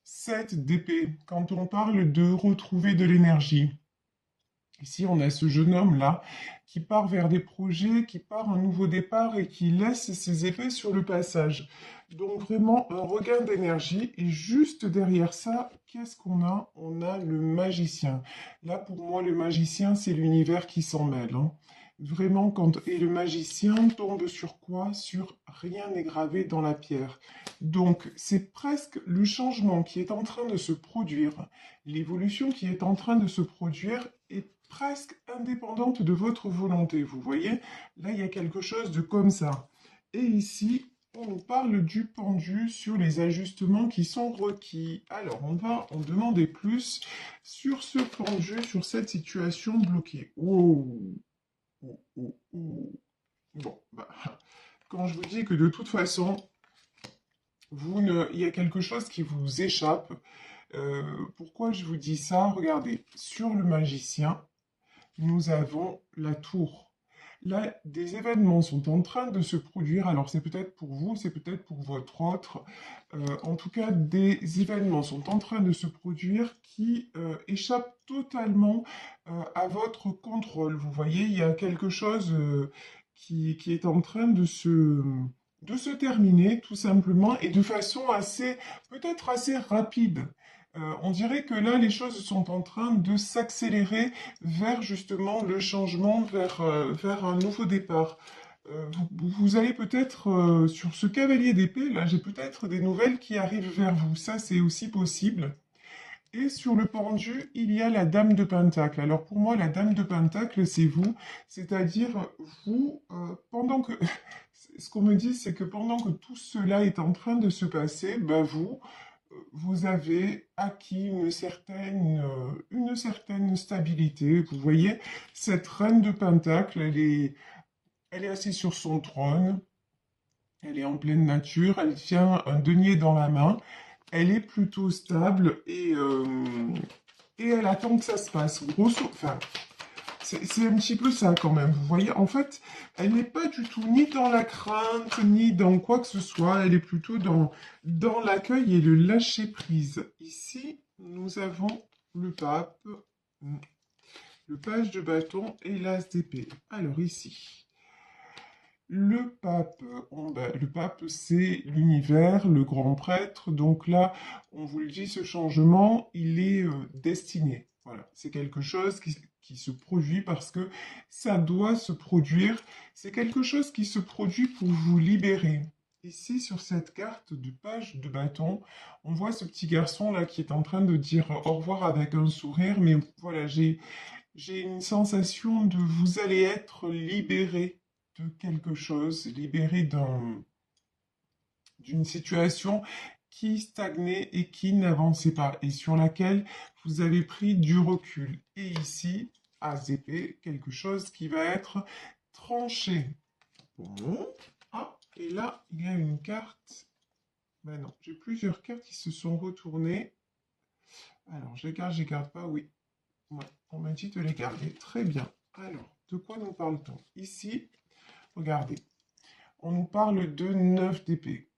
7 d'épée, quand on parle de retrouver de l'énergie. Ici, on a ce jeune homme-là qui part vers des projets, qui part un nouveau départ et qui laisse ses épées sur le passage. Donc vraiment un regain d'énergie. Et juste derrière ça, qu'est-ce qu'on a? On a le magicien. Là, pour moi, le magicien, c'est l'univers qui s'en mêle, hein. Vraiment, et le magicien tombe sur quoi? Sur rien n'est gravé dans la pierre. Donc, c'est presque le changement qui est en train de se produire, l'évolution qui est en train de se produire est presque indépendante de votre volonté. Vous voyez, là, il y a quelque chose de comme ça. Et ici, on nous parle du pendu sur les ajustements qui sont requis. Alors, on va en demander plus sur ce pendu, sur cette situation bloquée. Oh, oh, oh, oh. Bon, bah, quand je vous dis que de toute façon, il y a quelque chose qui vous échappe. Pourquoi je vous dis ça? Regardez, sur le magicien, nous avons la tour. Là, des événements sont en train de se produire. Alors, c'est peut-être pour vous, c'est peut-être pour votre autre. En tout cas, des événements sont en train de se produire qui échappent totalement à votre contrôle. Vous voyez, il y a quelque chose qui est en train de se terminer, tout simplement, et de façon assez, peut-être assez rapide. On dirait que là, les choses sont en train de s'accélérer vers justement le changement, vers un nouveau départ. Vous allez peut-être, sur ce cavalier d'épée, là, j'ai peut-être des nouvelles qui arrivent vers vous. Ça, c'est aussi possible. Et sur le pendu, il y a la dame de Pentacle. Alors pour moi, la dame de Pentacle, c'est vous. C'est-à-dire, vous, pendant que... Ce qu'on me dit, c'est que pendant que tout cela est en train de se passer, bah vous avez acquis une certaine stabilité. Vous voyez, cette reine de Pentacle, elle est assise sur son trône, elle est en pleine nature, elle tient un denier dans la main, elle est plutôt stable et elle attend que ça se passe. Enfin, c'est un petit peu ça quand même, vous voyez. En fait, elle n'est pas du tout ni dans la crainte, ni dans quoi que ce soit. Elle est plutôt dans l'accueil et le lâcher-prise. Ici, nous avons le pape, le page de bâton et l'as d'épée. Alors ici, le pape, le pape, c'est l'univers, le grand prêtre. Donc là, on vous le dit, ce changement, il est destiné. Voilà, c'est quelque chose qui se produit parce que ça doit se produire. C'est quelque chose qui se produit pour vous libérer. Ici, sur cette carte du page de bâton, on voit ce petit garçon là qui est en train de dire au revoir avec un sourire. Mais voilà, j'ai une sensation de vous allez être libéré de quelque chose, libéré d'une situation qui stagnait et qui n'avançait pas et sur laquelle vous avez pris du recul. Et ici, à ZP, quelque chose qui va être tranché. Bon. Ah, et là, il y a une carte. Ben non, j'ai plusieurs cartes qui se sont retournées. Alors, je les garde pas, oui. Ouais, on m'a dit de les garder. Très bien. Alors, de quoi nous parle-t-on? Ici, regardez, on nous parle de 9 d'épée.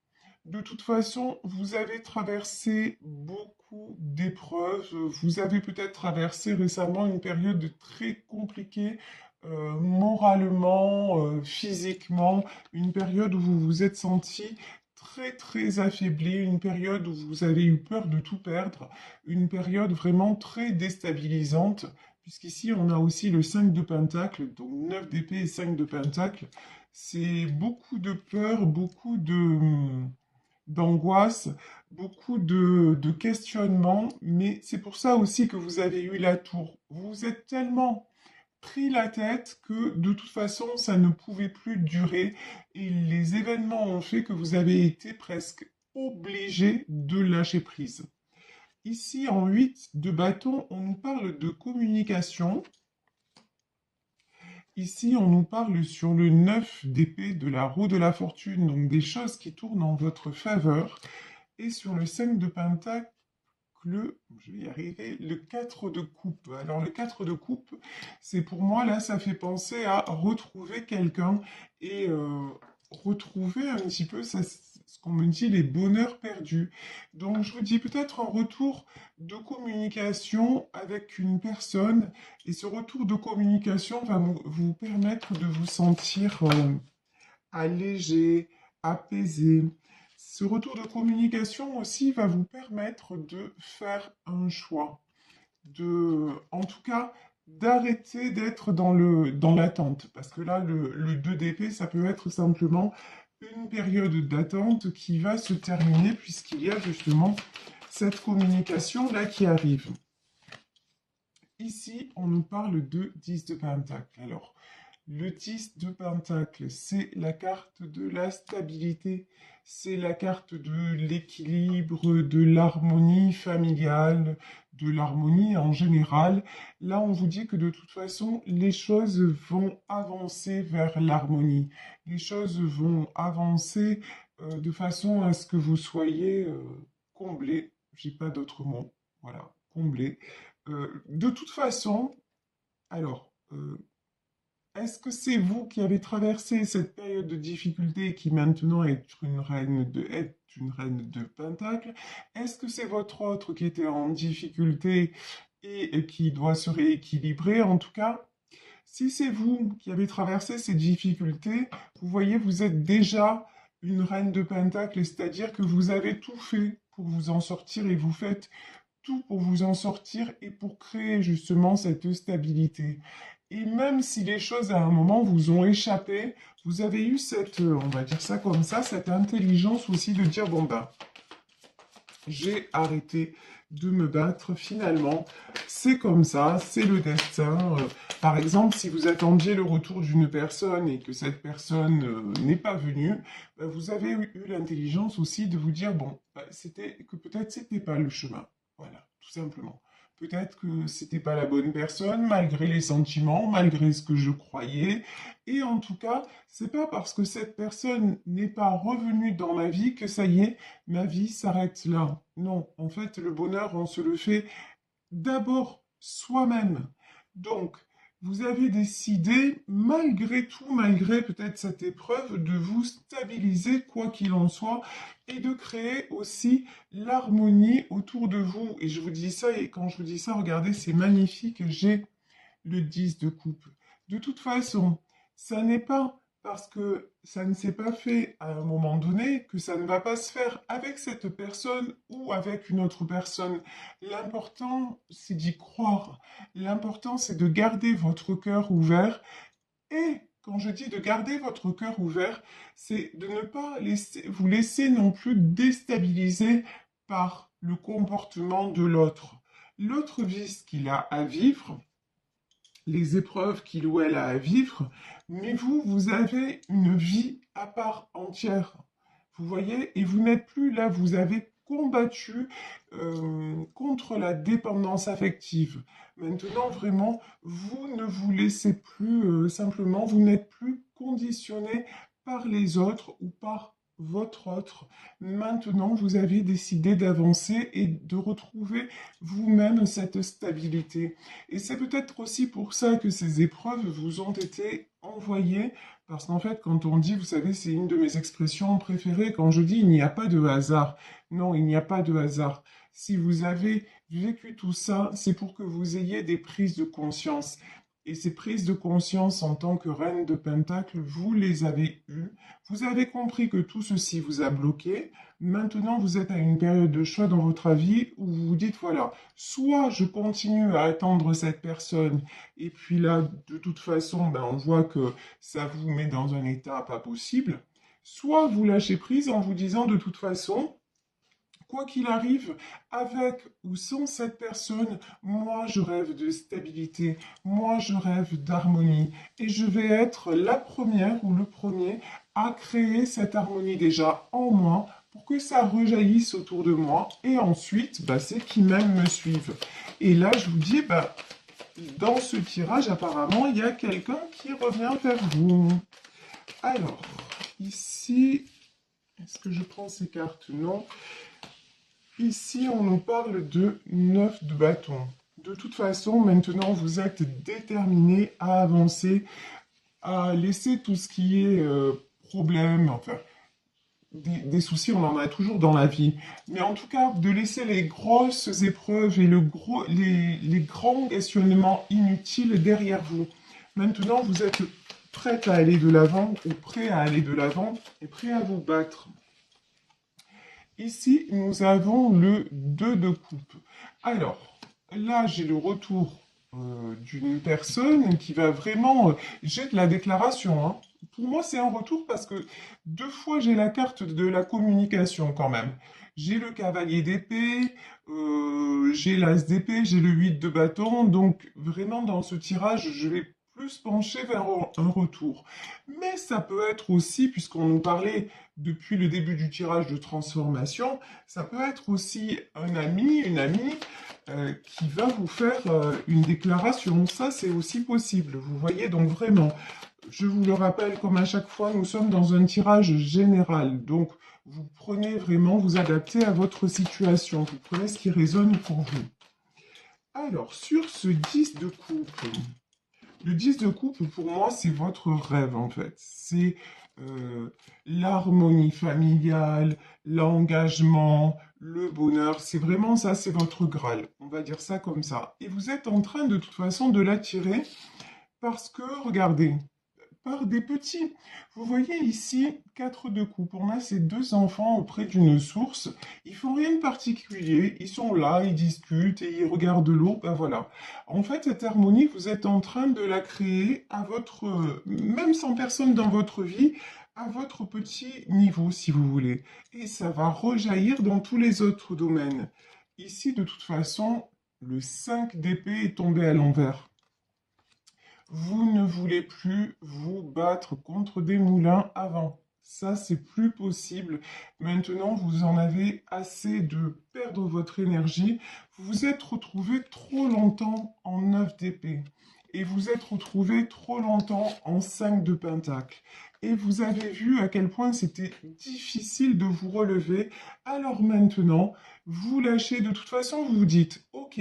De toute façon, vous avez traversé beaucoup d'épreuves. Vous avez peut-être traversé récemment une période très compliquée, moralement, physiquement, une période où vous vous êtes senti très très affaibli, une période où vous avez eu peur de tout perdre, une période vraiment très déstabilisante, puisqu'ici on a aussi le 5 de Pentacle, donc 9 d'épée et 5 de Pentacle. C'est beaucoup de peur, beaucoup d'angoisse, beaucoup de questionnements, mais c'est pour ça aussi que vous avez eu la tour. Vous vous êtes tellement pris la tête que de toute façon, ça ne pouvait plus durer et les événements ont fait que vous avez été presque obligé de lâcher prise. Ici, en 8 de bâton, on nous parle de communication. Ici, on nous parle sur le 9 d'épée de la roue de la fortune, donc des choses qui tournent en votre faveur. Et sur le 5 de pentacle, je vais y arriver, le 4 de coupe. Alors le 4 de coupe, c'est pour moi, là, ça fait penser à retrouver quelqu'un et retrouver un petit peu, ce qu'on me dit, les bonheurs perdus. Donc, je vous dis peut-être un retour de communication avec une personne. Et ce retour de communication va vous permettre de vous sentir allégé, apaisé. Ce retour de communication aussi va vous permettre de faire un choix, en tout cas, d'arrêter d'être dans l'attente. Parce que là, le 2 d'épée, ça peut être simplement une période d'attente qui va se terminer puisqu'il y a justement cette communication-là qui arrive. Ici, on nous parle de 10 de Pentacle. Alors, le 10 de Pentacle, c'est la carte de la stabilité, c'est la carte de l'équilibre, de l'harmonie familiale, de l'harmonie en général. Là, on vous dit que de toute façon, les choses vont avancer vers l'harmonie. Les choses vont avancer de façon à ce que vous soyez comblé. J'ai pas d'autre mot. Voilà, comblé. De toute façon, alors, est-ce que c'est vous qui avez traversé cette période de difficulté qui maintenant est une reine de Pentacle? Est-ce que c'est votre autre qui était en difficulté et qui doit se rééquilibrer? En tout cas, si c'est vous qui avez traversé ces difficultés, vous voyez, vous êtes déjà une reine de Pentacle, c'est-à-dire que vous avez tout fait pour vous en sortir et vous faites tout pour vous en sortir et pour créer justement cette stabilité. Et même si les choses à un moment vous ont échappé, vous avez eu cette, on va dire ça comme ça, cette intelligence aussi de dire, bon ben, j'ai arrêté de me battre finalement, c'est comme ça, c'est le destin. Par exemple, si vous attendiez le retour d'une personne et que cette personne n'est pas venue, ben, vous avez eu l'intelligence aussi de vous dire, bon, ben, peut-être c'était pas le chemin. Voilà, tout simplement. Peut-être que c'était pas la bonne personne, malgré les sentiments, malgré ce que je croyais. Et en tout cas, c'est pas parce que cette personne n'est pas revenue dans ma vie que ça y est, ma vie s'arrête là. Non, en fait, le bonheur, on se le fait d'abord soi-même. Donc, vous avez décidé, malgré tout, malgré peut-être cette épreuve, de vous stabiliser, quoi qu'il en soit, et de créer aussi l'harmonie autour de vous. Et je vous dis ça, et quand je vous dis ça, regardez, c'est magnifique, j'ai le 10 de coupe. De toute façon, ça n'est pas parce que ça ne s'est pas fait à un moment donné que ça ne va pas se faire avec cette personne ou avec une autre personne. L'important, c'est d'y croire. L'important, c'est de garder votre cœur ouvert. Et quand je dis de garder votre cœur ouvert, c'est de ne pas vous laisser non plus déstabiliser par le comportement de l'autre. L'autre vit ce qu'il a à vivre, les épreuves qu'il ou elle a à vivre, mais vous, vous avez une vie à part entière. Vous voyez, et vous n'êtes plus là, vous avez combattu contre la dépendance affective. Maintenant, vraiment, vous ne vous laissez plus simplement, vous n'êtes plus conditionné par les autres ou par votre autre. Maintenant, vous avez décidé d'avancer et de retrouver vous-même cette stabilité. Et c'est peut-être aussi pour ça que ces épreuves vous ont été envoyées, parce qu'en fait, quand on dit, vous savez, c'est une de mes expressions préférées, quand je dis il n'y a pas de hasard. Non, il n'y a pas de hasard. Si vous avez vécu tout ça, c'est pour que vous ayez des prises de conscience. Et ces prises de conscience en tant que reine de Pentacle, vous les avez eues. Vous avez compris que tout ceci vous a bloqué. Maintenant, vous êtes à une période de choix dans votre vie où vous vous dites, voilà, soit je continue à attendre cette personne, et puis là, de toute façon, ben, on voit que ça vous met dans un état pas possible, soit vous lâchez prise en vous disant, de toute façon, quoi qu'il arrive, avec ou sans cette personne, moi je rêve de stabilité, moi je rêve d'harmonie, et je vais être la première ou le premier à créer cette harmonie déjà en moi pour que ça rejaillisse autour de moi, et ensuite, bah, c'est qui même me suivent. Et là, je vous dis, bah, dans ce tirage, apparemment, il y a quelqu'un qui revient vers vous. Alors, ici, est-ce que je prends ces cartes? Non. Ici, on nous parle de 9 de bâton. De toute façon, maintenant, vous êtes déterminé à avancer, à laisser tout ce qui est problème, enfin, des soucis, on en a toujours dans la vie. Mais en tout cas, de laisser les grosses épreuves et les grands questionnements inutiles derrière vous. Maintenant, vous êtes prête à aller de l'avant ou prêt à aller de l'avant et prêt à vous battre. Ici, nous avons le 2 de coupe. Alors, là, j'ai le retour d'une personne qui va vraiment... j'ai de la déclaration, hein. Pour moi, c'est un retour parce que 2 fois, j'ai la carte de la communication quand même. J'ai le cavalier d'épée, j'ai l'as d'épée, j'ai le 8 de bâton. Donc, vraiment, dans ce tirage, je vais plus pencher vers un retour. Mais ça peut être aussi, puisqu'on nous parlait depuis le début du tirage de transformation, ça peut être aussi un ami, une amie qui va vous faire une déclaration. Ça, c'est aussi possible. Vous voyez, donc vraiment, je vous le rappelle, comme à chaque fois, nous sommes dans un tirage général. Donc, vous prenez vraiment, vous adaptez à votre situation. Vous prenez ce qui résonne pour vous. Alors, sur ce 10 de coupe, le 10 de coupe, pour moi, c'est votre rêve, en fait. C'est l'harmonie familiale, l'engagement, le bonheur. C'est vraiment ça, c'est votre Graal. On va dire ça comme ça. Et vous êtes en train, de toute façon, de l'attirer parce que, regardez, par des petits. Vous voyez ici, 4 de coupe. On a ces 2 enfants auprès d'une source. Ils font rien de particulier. Ils sont là, ils discutent et ils regardent l'eau. Ben voilà. En fait, cette harmonie, vous êtes en train de la créer à votre, même sans personne dans votre vie, à votre petit niveau, si vous voulez. Et ça va rejaillir dans tous les autres domaines. Ici, de toute façon, le 5 d'épée est tombé à l'envers. Vous ne voulez plus vous battre contre des moulins avant. Ça, c'est plus possible. Maintenant, vous en avez assez de perdre votre énergie. Vous vous êtes retrouvé trop longtemps en 9 d'épée. Et vous êtes retrouvé trop longtemps en 5 de pentacle. Et vous avez vu à quel point c'était difficile de vous relever. Alors maintenant, vous lâchez. De toute façon, vous vous dites, ok,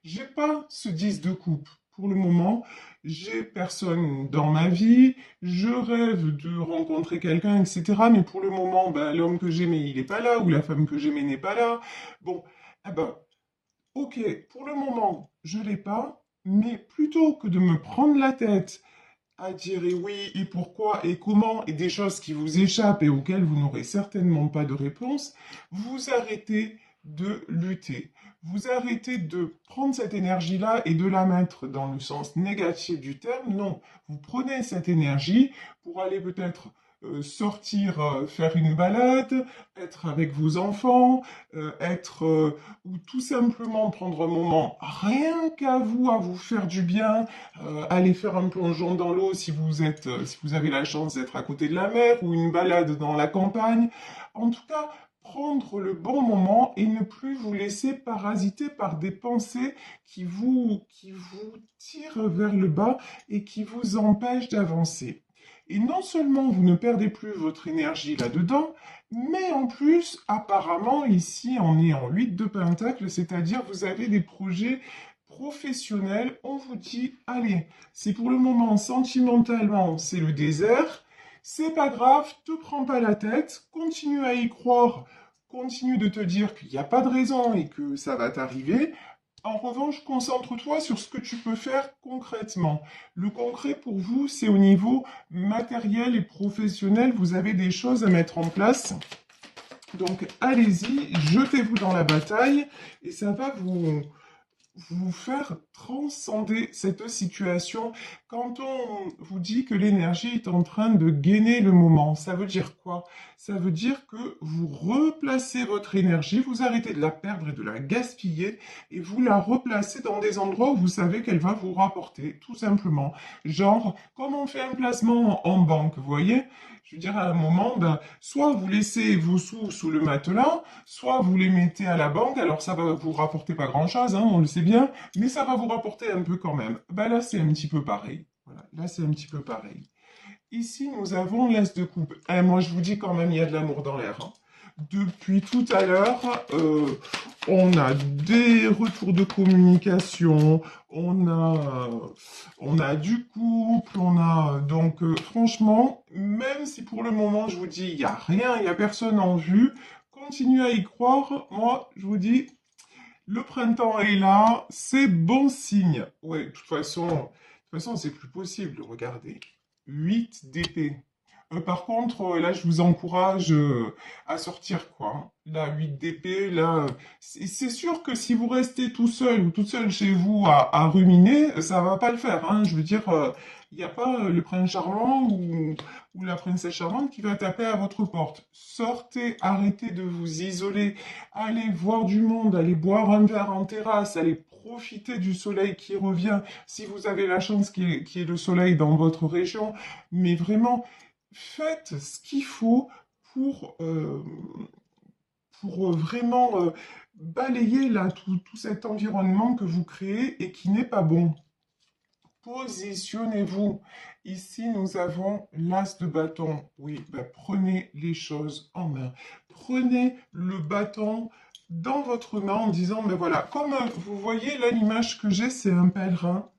j'ai pas ce 10 de coupe pour le moment. J'ai personne dans ma vie, je rêve de rencontrer quelqu'un, etc. Mais pour le moment, ben, l'homme que j'aimais, il n'est pas là, ou la femme que j'aimais n'est pas là. Bon, eh ben, ok, pour le moment, je l'ai pas, mais plutôt que de me prendre la tête à dire et oui, et pourquoi, et comment, et des choses qui vous échappent et auxquelles vous n'aurez certainement pas de réponse, vous arrêtez de lutter. Vous arrêtez de prendre cette énergie-là et de la mettre dans le sens négatif du terme. Non, vous prenez cette énergie pour aller peut-être sortir, faire une balade, être avec vos enfants, ou tout simplement prendre un moment rien qu'à vous, à vous faire du bien, aller faire un plongeon dans l'eau si si vous avez la chance d'être à côté de la mer, ou une balade dans la campagne. En tout cas, prendre le bon moment et ne plus vous laisser parasiter par des pensées qui vous tirent vers le bas et qui vous empêchent d'avancer. Et non seulement vous ne perdez plus votre énergie là-dedans, mais en plus, apparemment, ici, on est en 8 de pentacle, c'est-à-dire vous avez des projets professionnels. On vous dit, allez, c'est pour le moment, sentimentalement, c'est le désert. C'est pas grave, te prends pas la tête, continue à y croire, continue de te dire qu'il n'y a pas de raison et que ça va t'arriver. En revanche, concentre-toi sur ce que tu peux faire concrètement. Le concret pour vous, c'est au niveau matériel et professionnel. Vous avez des choses à mettre en place. Donc, allez-y, jetez-vous dans la bataille et ça va vous faire transcender cette situation. Quand on vous dit que l'énergie est en train de gainer le moment, ça veut dire quoi? Ça veut dire que vous replacez votre énergie, vous arrêtez de la perdre et de la gaspiller, et vous la replacez dans des endroits où vous savez qu'elle va vous rapporter, tout simplement. Genre, comme on fait un placement en banque, vous voyez? Je veux dire, à un moment, ben, soit vous laissez vos sous sous le matelas, soit vous les mettez à la banque. Alors ça va vous rapporter pas grand-chose, hein, on le sait bien, mais ça va vous rapporter un peu quand même. Ben là, c'est un petit peu pareil. Voilà, là, c'est un petit peu pareil. Ici, nous avons l'as de coupe. Moi, je vous dis quand même, il y a de l'amour dans l'air, hein. depuis tout à l'heure, on a des retours de communication, on a du couple, on a donc franchement, même si pour le moment je vous dis il y a rien, il y a personne en vue, continuez à y croire. Moi, je vous dis, le printemps est là, c'est bon signe. Ouais, de toute façon, c'est plus possible. Regardez, 8 d'épée. Par contre, là, je vous encourage à sortir, quoi, hein. Là, 8 d'épée, là, c'est sûr que si vous restez tout seul ou toute seule chez vous à ruminer, ça va pas le faire, hein. Je veux dire, il n'y a pas le prince charmant ou la princesse charmante qui va taper à votre porte. Sortez, arrêtez de vous isoler, allez voir du monde, allez boire un verre en terrasse, allez profiter du soleil qui revient, si vous avez la chance qu'il y ait le soleil dans votre région, mais vraiment, faites ce qu'il faut pour, euh, pour vraiment balayer là tout cet environnement que vous créez et qui n'est pas bon. Positionnez-vous. Ici, nous avons l'as de bâton. Oui, ben, prenez les choses en main. Prenez le bâton dans votre main en disant, mais voilà, comme vous voyez là, l'image que j'ai, c'est un pèlerin.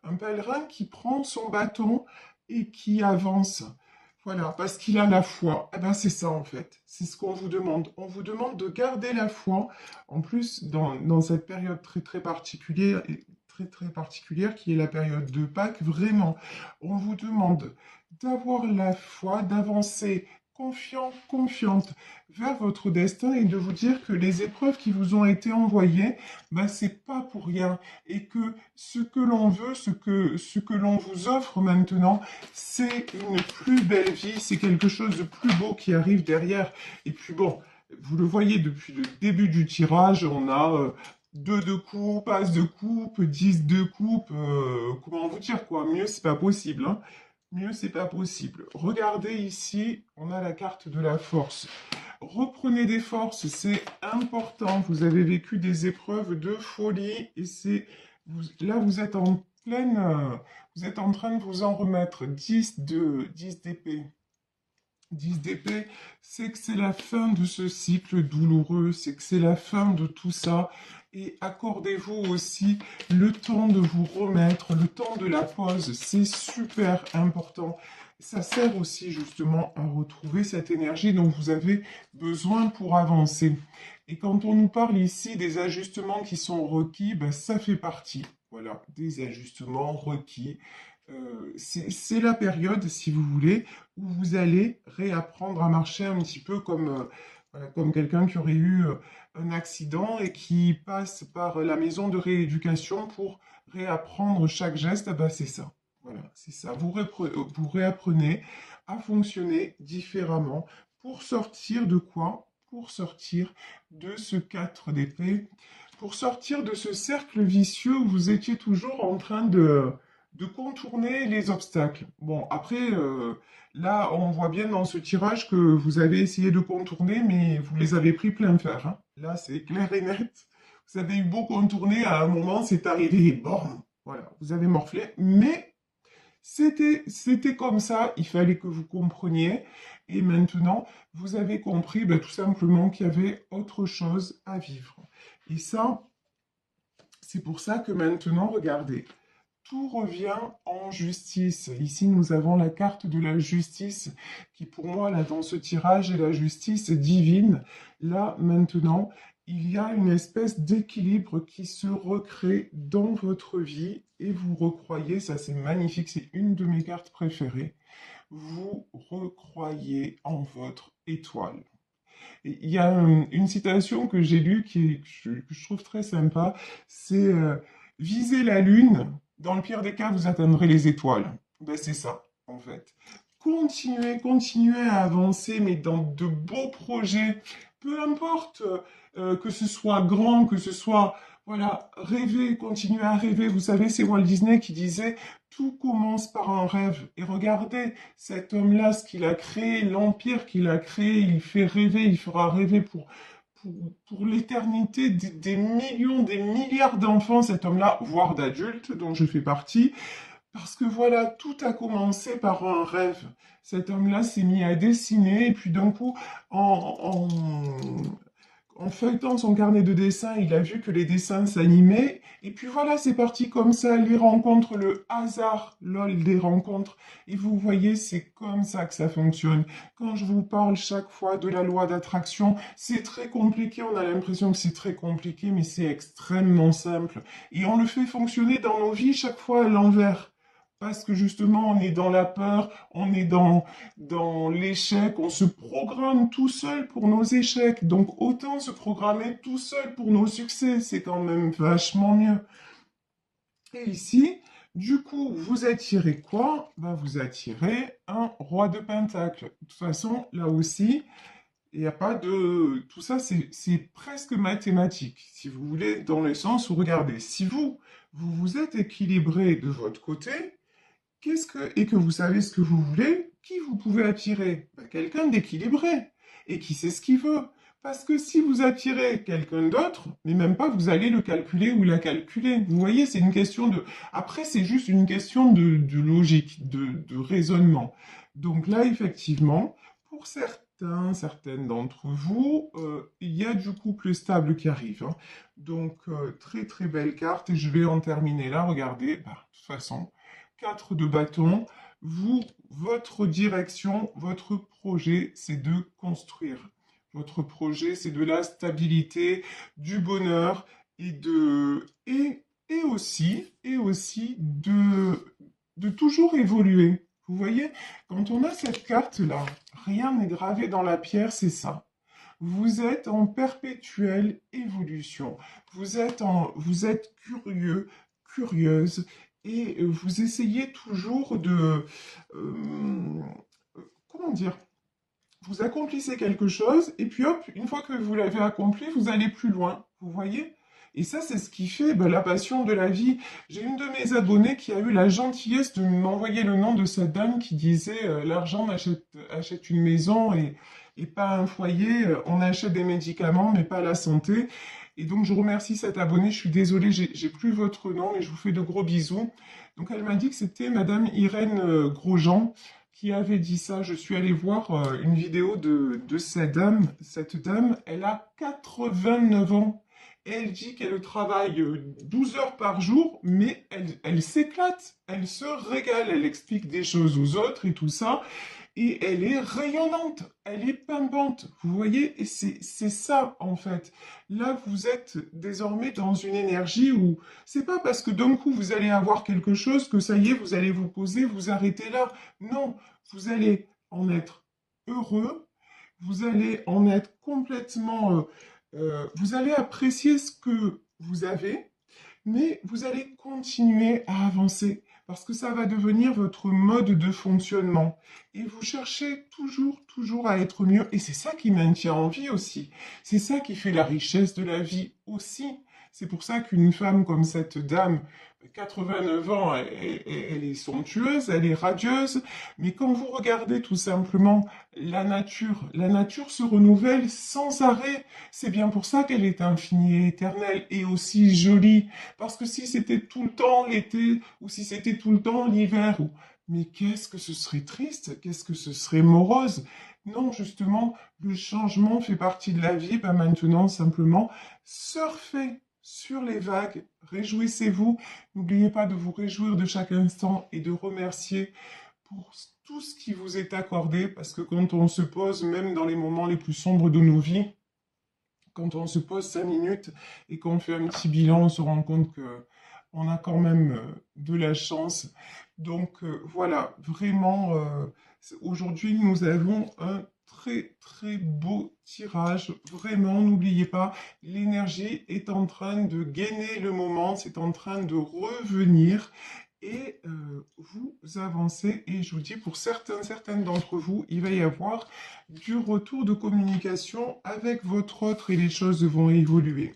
Un pèlerin qui prend son bâton et qui avance. Voilà, parce qu'il a la foi. Eh ben, c'est ça en fait. C'est ce qu'on vous demande. On vous demande de garder la foi. En plus, dans cette période très très particulière qui est la période de Pâques, vraiment, on vous demande d'avoir la foi, d'avancer confiant, confiante vers votre destin et de vous dire que les épreuves qui vous ont été envoyées, ben, c'est pas pour rien et que ce que l'on veut, ce que l'on vous offre maintenant, c'est une plus belle vie, c'est quelque chose de plus beau qui arrive derrière. Et puis bon, vous le voyez depuis le début du tirage, on a 2 de coupe, as de coupe, 10 de coupe, comment vous dire quoi, mieux c'est pas possible, hein. Mieux c'est pas possible. Regardez ici, on a la carte de la force. Reprenez des forces, c'est important. Vous avez vécu des épreuves de folie et là vous êtes en pleine, vous êtes en train de vous en remettre. 10 d'épée. 10 d'épée, c'est que c'est la fin de ce cycle douloureux, c'est que c'est la fin de tout ça. Et accordez-vous aussi le temps de vous remettre, le temps de la pause, c'est super important. Ça sert aussi justement à retrouver cette énergie dont vous avez besoin pour avancer. Et quand on nous parle ici des ajustements qui sont requis, ben, ça fait partie, voilà, des ajustements requis. C'est la période, si vous voulez, où vous allez réapprendre à marcher un petit peu comme, voilà, comme quelqu'un qui aurait eu un accident et qui passe par la maison de rééducation pour réapprendre chaque geste. Ah ben, c'est ça. Voilà, c'est ça. Vous réapprenez à fonctionner différemment pour sortir de quoi? Pour sortir de ce 4 d'épée, pour sortir de ce cercle vicieux où vous étiez toujours en train de contourner les obstacles. Bon, après, là, on voit bien dans ce tirage que vous avez essayé de contourner, mais vous les avez pris plein fer, hein. Là, c'est clair et net. Vous avez eu beau contourner, à un moment, c'est arrivé, bon, voilà, vous avez morflé, mais c'était comme ça, il fallait que vous compreniez. Et maintenant, vous avez compris ben, tout simplement qu'il y avait autre chose à vivre. Et ça, c'est pour ça que maintenant, regardez, tout revient en justice. Ici, nous avons la carte de la justice qui, pour moi, là, dans ce tirage, est la justice divine. Là, maintenant, il y a une espèce d'équilibre qui se recrée dans votre vie et vous recroyez, ça c'est magnifique, c'est une de mes cartes préférées, vous recroyez en votre étoile. Et il y a une citation que j'ai lue que je trouve très sympa, c'est viser la lune, dans le pire des cas, vous atteindrez les étoiles. Ben, c'est ça, en fait. Continuez, continuez à avancer, mais dans de beaux projets, peu importe que ce soit grand, que ce soit, voilà, rêver, continuez à rêver. Vous savez, c'est Walt Disney qui disait, tout commence par un rêve. Et regardez, cet homme-là, ce qu'il a créé, l'empire qu'il a créé, il fait rêver, il fera rêver pour, pour l'éternité des millions, des milliards d'enfants, cet homme-là, voire d'adultes, dont je fais partie. Parce que voilà, tout a commencé par un rêve. Cet homme-là s'est mis à dessiner et puis d'un coup, en, en feuilletant son carnet de dessin, il a vu que les dessins s'animaient. Et puis voilà, c'est parti comme ça, les rencontres, le hasard, lol, des rencontres. Et vous voyez, c'est comme ça que ça fonctionne. Quand je vous parle chaque fois de la loi d'attraction, c'est très compliqué, on a l'impression que c'est très compliqué, mais c'est extrêmement simple. Et on le fait fonctionner dans nos vies chaque fois à l'envers. Parce que justement, on est dans la peur, on est dans l'échec, on se programme tout seul pour nos échecs. Donc autant se programmer tout seul pour nos succès, c'est quand même vachement mieux. Et ici, du coup, vous attirez quoi? Ben, vous attirez un roi de pentacle. De toute façon, là aussi, il n'y a pas de... Tout ça, c'est presque mathématique, si vous voulez, dans le sens où, regardez, si vous vous êtes équilibré de votre côté, et que vous savez ce que vous voulez, qui vous pouvez attirer? Ben, quelqu'un d'équilibré et qui sait ce qu'il veut. Parce que si vous attirez quelqu'un d'autre, mais même pas, vous allez le calculer ou la calculer. Vous voyez, c'est une question de... Après, c'est juste une question de logique, de raisonnement. Donc là, effectivement, pour certaines d'entre vous, il y a du couple stable qui arrive, hein. Donc, très très belle carte et je vais en terminer là. Regardez, bah, de toute façon, 4 de bâton. Vous, votre direction, votre projet, c'est de construire. Votre projet, c'est de la stabilité, du bonheur et aussi de toujours évoluer. Vous voyez, quand on a cette carte-là, rien n'est gravé dans la pierre, c'est ça. Vous êtes en perpétuelle évolution. Vous êtes curieux, curieuse, et vous essayez toujours comment dire, vous accomplissez quelque chose, et puis hop, une fois que vous l'avez accompli, vous allez plus loin. Vous voyez? Et ça, c'est ce qui fait ben, la passion de la vie. J'ai une de mes abonnées qui a eu la gentillesse de m'envoyer le nom de cette dame qui disait l'argent achète une maison et pas un foyer. On achète des médicaments, mais pas la santé. Et donc, je remercie cette abonnée. Je suis désolée, j'ai plus votre nom, mais je vous fais de gros bisous. Donc, elle m'a dit que c'était Madame Irène Grosjean qui avait dit ça. Je suis allée voir une vidéo de cette dame. Cette dame, elle a 89 ans. Elle dit qu'elle travaille 12 heures par jour, mais elle s'éclate, elle se régale, elle explique des choses aux autres et tout ça. Et elle est rayonnante, elle est pimpante, vous voyez, et c'est ça en fait. Là, vous êtes désormais dans une énergie où c'est pas parce que d'un coup vous allez avoir quelque chose que ça y est, vous allez vous poser, vous arrêtez là. Non, vous allez en être heureux, vous allez en être complètement... vous allez apprécier ce que vous avez, mais vous allez continuer à avancer parce que ça va devenir votre mode de fonctionnement. Et vous cherchez toujours à être mieux. Et c'est ça qui maintient en vie aussi. C'est ça qui fait la richesse de la vie aussi. C'est pour ça qu'une femme comme cette dame, 89 ans, elle est somptueuse, elle est radieuse, mais quand vous regardez tout simplement la nature se renouvelle sans arrêt. C'est bien pour ça qu'elle est infinie et éternelle et aussi jolie. Parce que si c'était tout le temps l'été, ou si c'était tout le temps l'hiver, mais qu'est-ce que ce serait triste, qu'est-ce que ce serait morose. Non, justement, le changement fait partie de la vie. Ben maintenant, simplement, surfez sur les vagues, réjouissez-vous. N'oubliez pas de vous réjouir de chaque instant et de remercier pour tout ce qui vous est accordé, parce que quand on se pose, même dans les moments les plus sombres de nos vies, quand on se pose 5 minutes et qu'on fait un petit bilan, on se rend compte que on a quand même de la chance. Donc voilà, vraiment, aujourd'hui nous avons un très beau tirage. Vraiment, n'oubliez pas, l'énergie est en train de gainer le moment, c'est en train de revenir. Et vous avancez, et je vous dis, pour certaines d'entre vous, il va y avoir du retour de communication avec votre autre et les choses vont évoluer.